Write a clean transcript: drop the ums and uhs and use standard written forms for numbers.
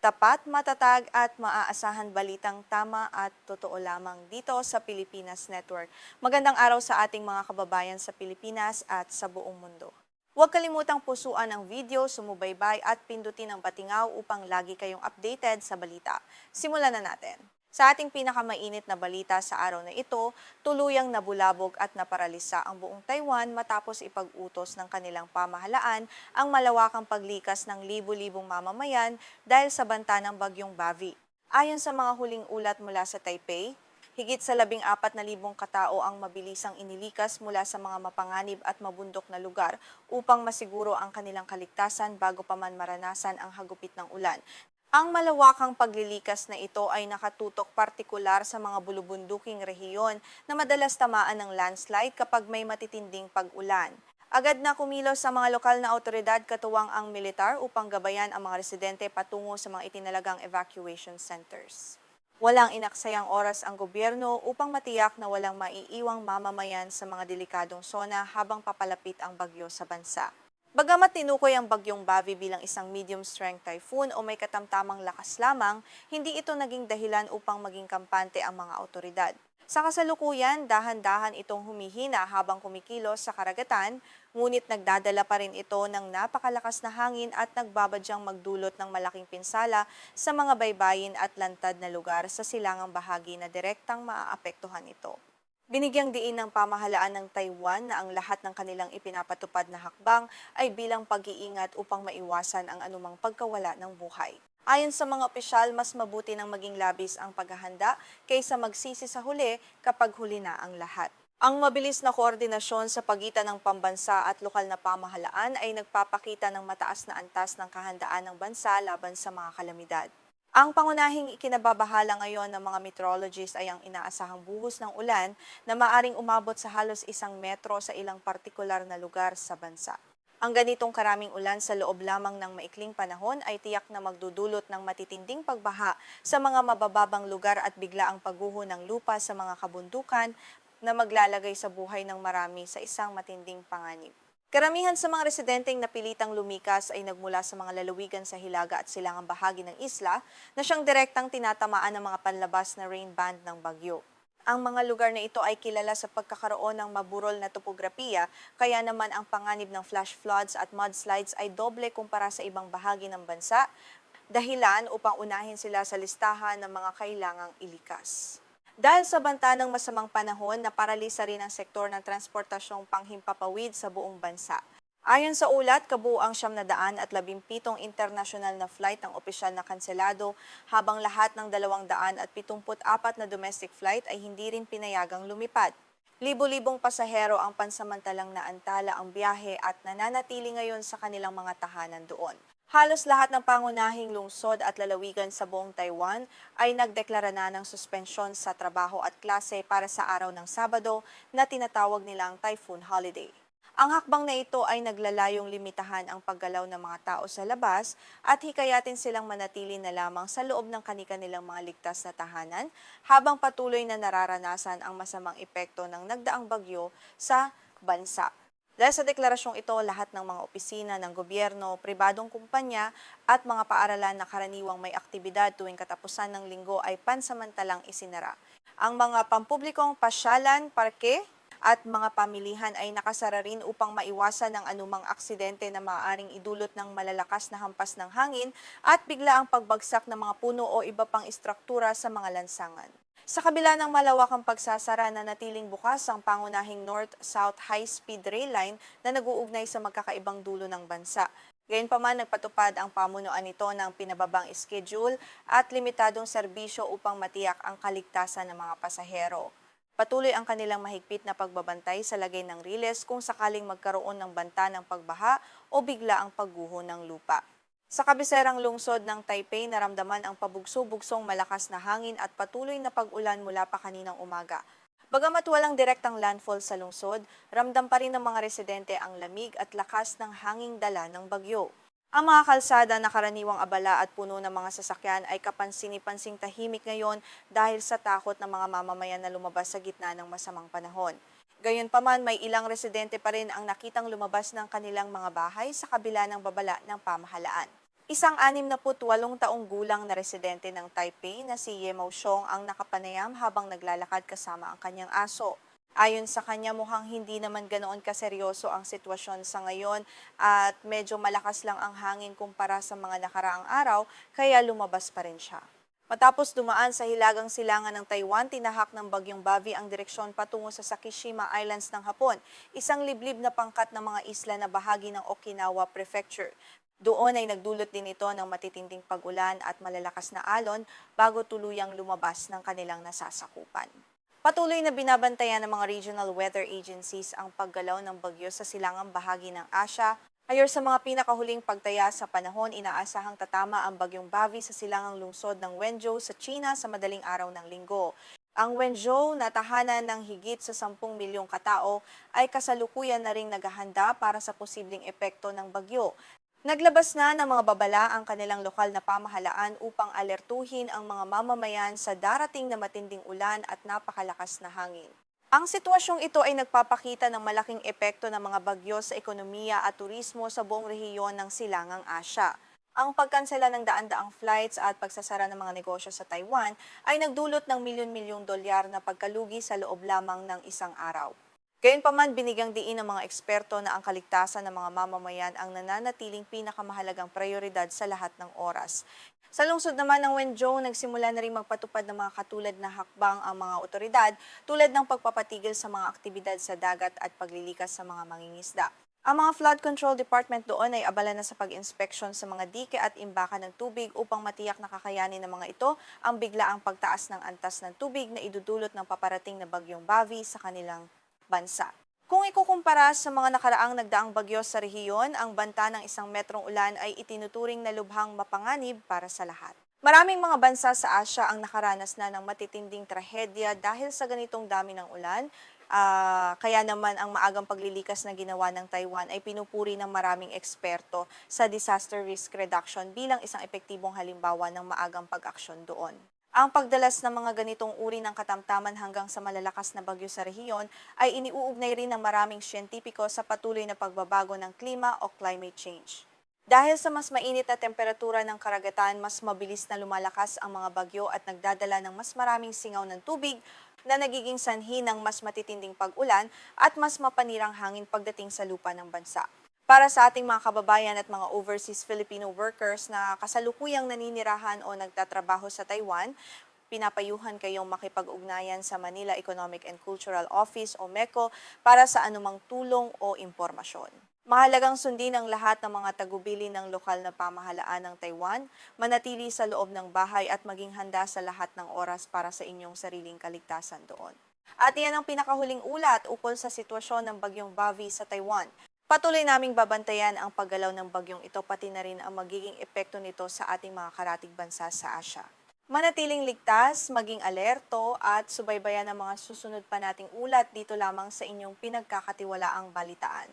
Tapat, matatag at maaasahan balitang tama at totoo lamang dito sa Pilipinas Network. Magandang araw sa ating mga kababayan sa Pilipinas at sa buong mundo. Huwag kalimutang pusuan ang video, sumubaybay at pindutin ang patingaw upang lagi kayong updated sa balita. Simulan na natin. Sa ating pinakamainit na balita sa araw na ito, tuluyang nabulabog at naparalisa ang buong Taiwan matapos ipag-utos ng kanilang pamahalaan ang malawakang paglikas ng libu-libong mamamayan dahil sa banta ng bagyong Bavi. Ayon sa mga huling ulat mula sa Taipei, higit sa 14,000 katao ang mabilisang inilikas mula sa mga mapanganib at mabundok na lugar upang masiguro ang kanilang kaligtasan bago pa man maranasan ang hagupit ng ulan. Ang malawakang paglilikas na ito ay nakatutok partikular sa mga bulubunduking rehiyon na madalas tamaan ng landslide kapag may matitinding pag-ulan. Agad na kumilos sa mga lokal na awtoridad katuwang ang militar upang gabayan ang mga residente patungo sa mga itinalagang evacuation centers. Walang inaksayang oras ang gobyerno upang matiyak na walang maiiwang mamamayan sa mga delikadong sona habang papalapit ang bagyo sa bansa. Bagamat tinukoy ang bagyong Bavi bilang isang medium-strength typhoon o may katamtamang lakas lamang, hindi ito naging dahilan upang maging kampante ang mga awtoridad. Sa kasalukuyan, dahan-dahan itong humihina habang kumikilos sa karagatan, ngunit nagdadala pa rin ito ng napakalakas na hangin at nagbabadyang magdulot ng malaking pinsala sa mga baybayin at lantad na lugar sa silangang bahagi na direktang maaapektuhan ito. Binigyang diin ng pamahalaan ng Taiwan na ang lahat ng kanilang ipinapatupad na hakbang ay bilang pag-iingat upang maiwasan ang anumang pagkawala ng buhay. Ayon sa mga opisyal, mas mabuti nang maging labis ang paghahanda kaysa magsisi sa huli kapag huli na ang lahat. Ang mabilis na koordinasyon sa pagitan ng pambansa at lokal na pamahalaan ay nagpapakita ng mataas na antas ng kahandaan ng bansa laban sa mga kalamidad. Ang pangunahing ikinababahala ngayon ng mga meteorologists ay ang inaasahang buhos ng ulan na maaring umabot sa halos 1 metro sa ilang partikular na lugar sa bansa. Ang ganitong karaming ulan sa loob lamang ng maikling panahon ay tiyak na magdudulot ng matitinding pagbaha sa mga mabababang lugar at biglaang pagguho ng lupa sa mga kabundukan na maglalagay sa buhay ng marami sa isang matinding panganib. Karamihan sa mga residenteng napilitang lumikas ay nagmula sa mga lalawigan sa hilaga at silangang bahagi ng isla na siyang direktang tinatamaan ng mga panlabas na rain band ng bagyo. Ang mga lugar na ito ay kilala sa pagkakaroon ng maburol na topografiya, kaya naman ang panganib ng flash floods at mudslides ay doble kumpara sa ibang bahagi ng bansa, dahilan upang unahin sila sa listahan ng mga kailangang ilikas. Dahil sa banta ng masamang panahon, naparalisa rin ang sektor ng transportasyong panghimpapawid sa buong bansa. Ayon sa ulat, kabuuang 717 internasyonal na flight ng opisyal na kanselado, habang lahat ng 274 na domestic flight ay hindi rin pinayagang lumipad. Libo-libong pasahero ang pansamantalang naantala ang biyahe at nananatili ngayon sa kanilang mga tahanan doon. Halos lahat ng pangunahing lungsod at lalawigan sa buong Taiwan ay nagdeklara na ng suspensyon sa trabaho at klase para sa araw ng Sabado na tinatawag nilang typhoon holiday. Ang hakbang na ito ay naglalayong limitahan ang paggalaw ng mga tao sa labas at hikayatin silang manatili na lamang sa loob ng kani-kanilang mga ligtas na tahanan habang patuloy na nararanasan ang masamang epekto ng nagdaang bagyo sa bansa. Dahil sa deklarasyong ito, lahat ng mga opisina ng gobyerno, pribadong kumpanya at mga paaralan na karaniwang may aktibidad tuwing katapusan ng linggo ay pansamantalang isinara. Ang mga pampublikong pasyalan, parke at mga pamilihan ay nakasara rin upang maiwasan ang anumang aksidente na maaaring idulot ng malalakas na hampas ng hangin at biglaang pagbagsak ng mga puno o iba pang istruktura sa mga lansangan. Sa kabila ng malawakang pagsasara, na natiling bukas ang pangunahing North-South High-Speed Rail Line na nag-uugnay sa magkakaibang dulo ng bansa. Gayunpaman, nagpatupad ang pamunuan nito ng pinababang schedule at limitadong serbisyo upang matiyak ang kaligtasan ng mga pasahero. Patuloy ang kanilang mahigpit na pagbabantay sa lagay ng riles kung sakaling magkaroon ng banta ng pagbaha o bigla ang pagguho ng lupa. Sa kabiserang lungsod ng Taipei, naramdaman ang pabugso-bugsong malakas na hangin at patuloy na pag-ulan mula pa kaninang umaga. Bagamat walang direktang landfall sa lungsod, ramdam pa rin ng mga residente ang lamig at lakas ng hanging dala ng bagyo. Ang mga kalsada na karaniwang abala at puno ng mga sasakyan ay kapansin-pansing tahimik ngayon dahil sa takot ng mga mamamayan na lumabas sa gitna ng masamang panahon. Gayunpaman, may ilang residente pa rin ang nakitang lumabas ng kanilang mga bahay sa kabila ng babala ng pamahalaan. Isang 68 taong gulang na residente ng Taipei na si Ye Moushong ang nakapanayam habang naglalakad kasama ang kanyang aso. Ayon sa kanya, mukhang hindi naman ganoon kaseryoso ang sitwasyon sa ngayon at medyo malakas lang ang hangin kumpara sa mga nakaraang araw, kaya lumabas pa rin siya. Matapos dumaan sa hilagang silangan ng Taiwan, tinahak ng bagyong Bavi ang direksyon patungo sa Sakishima Islands ng Hapon, isang liblib na pangkat ng mga isla na bahagi ng Okinawa Prefecture. Doon ay nagdulot din ito ng matitinding pag-ulan at malalakas na alon bago tuluyang lumabas ng kanilang nasasakupan. Patuloy na binabantayan ng mga regional weather agencies ang paggalaw ng bagyo sa silangang bahagi ng Asia. Ayon sa mga pinakahuling pagtaya sa panahon, inaasahang tatama ang bagyong Bavi sa silangang lungsod ng Wenzhou sa China sa madaling araw ng linggo. Ang Wenzhou na tahanan ng higit sa 10 milyong katao ay kasalukuyan na ring naghahanda para sa posibleng epekto ng bagyo. Naglabas na ng mga babala ang kanilang lokal na pamahalaan upang alertuhin ang mga mamamayan sa darating na matinding ulan at napakalakas na hangin. Ang sitwasyong ito ay nagpapakita ng malaking epekto ng mga bagyo sa ekonomiya at turismo sa buong rehiyon ng Silangang Asya. Ang pagkansela ng daan-daang flights at pagsasara ng mga negosyo sa Taiwan ay nagdulot ng milyon-milyong dolyar na pagkalugi sa loob lamang ng isang araw. Gayunpaman, binigyang diin ng mga eksperto na ang kaligtasan ng mga mamamayan ang nananatiling pinakamahalagang prioridad sa lahat ng oras. Sa lungsod naman ng Wenzhou, nagsimula na rin magpatupad ng mga katulad na hakbang ang mga otoridad tulad ng pagpapatigil sa mga aktibidad sa dagat at paglilikas sa mga mangingisda. Ang mga flood control department doon ay abala na sa pag-inspeksyon sa mga dike at imbakan ng tubig upang matiyak na kakayanin ng mga ito ang biglaang pagtaas ng antas ng tubig na idudulot ng paparating na bagyong Bavi sa kanilang bansa. Kung ikukumpara sa mga nakaraang nagdaang bagyo sa rehiyon, ang banta ng isang metrong ulan ay itinuturing na lubhang mapanganib para sa lahat. Maraming mga bansa sa Asya ang nakaranas na ng matitinding trahedya dahil sa ganitong dami ng ulan. Kaya naman ang maagang paglilikas na ginawa ng Taiwan ay pinupuri ng maraming eksperto sa disaster risk reduction bilang isang epektibong halimbawa ng maagang pag-aksyon doon. Ang pagdalas ng mga ganitong uri ng katamtaman hanggang sa malalakas na bagyo sa rehiyon ay iniuugnay rin ng maraming siyentipiko sa patuloy na pagbabago ng klima o climate change. Dahil sa mas mainit na temperatura ng karagatan, mas mabilis na lumalakas ang mga bagyo at nagdadala ng mas maraming singaw ng tubig na nagiging sanhi ng mas matitinding pag-ulan at mas mapanirang hangin pagdating sa lupa ng bansa. Para sa ating mga kababayan at mga overseas Filipino workers na kasalukuyang naninirahan o nagtatrabaho sa Taiwan, pinapayuhan kayong makipag-ugnayan sa Manila Economic and Cultural Office o MECO para sa anumang tulong o impormasyon. Mahalagang sundin ang lahat ng mga tagubili ng lokal na pamahalaan ng Taiwan, manatili sa loob ng bahay at maging handa sa lahat ng oras para sa inyong sariling kaligtasan doon. At iyan ang pinakahuling ulat ukol sa sitwasyon ng bagyong Bavi sa Taiwan. Patuloy naming babantayan ang paggalaw ng bagyong ito pati na rin ang magiging epekto nito sa ating mga karatig bansa sa Asya. Manatiling ligtas, maging alerto at subaybayan ang mga susunod pa nating ulat dito lamang sa inyong pinagkakatiwalaang balitaan.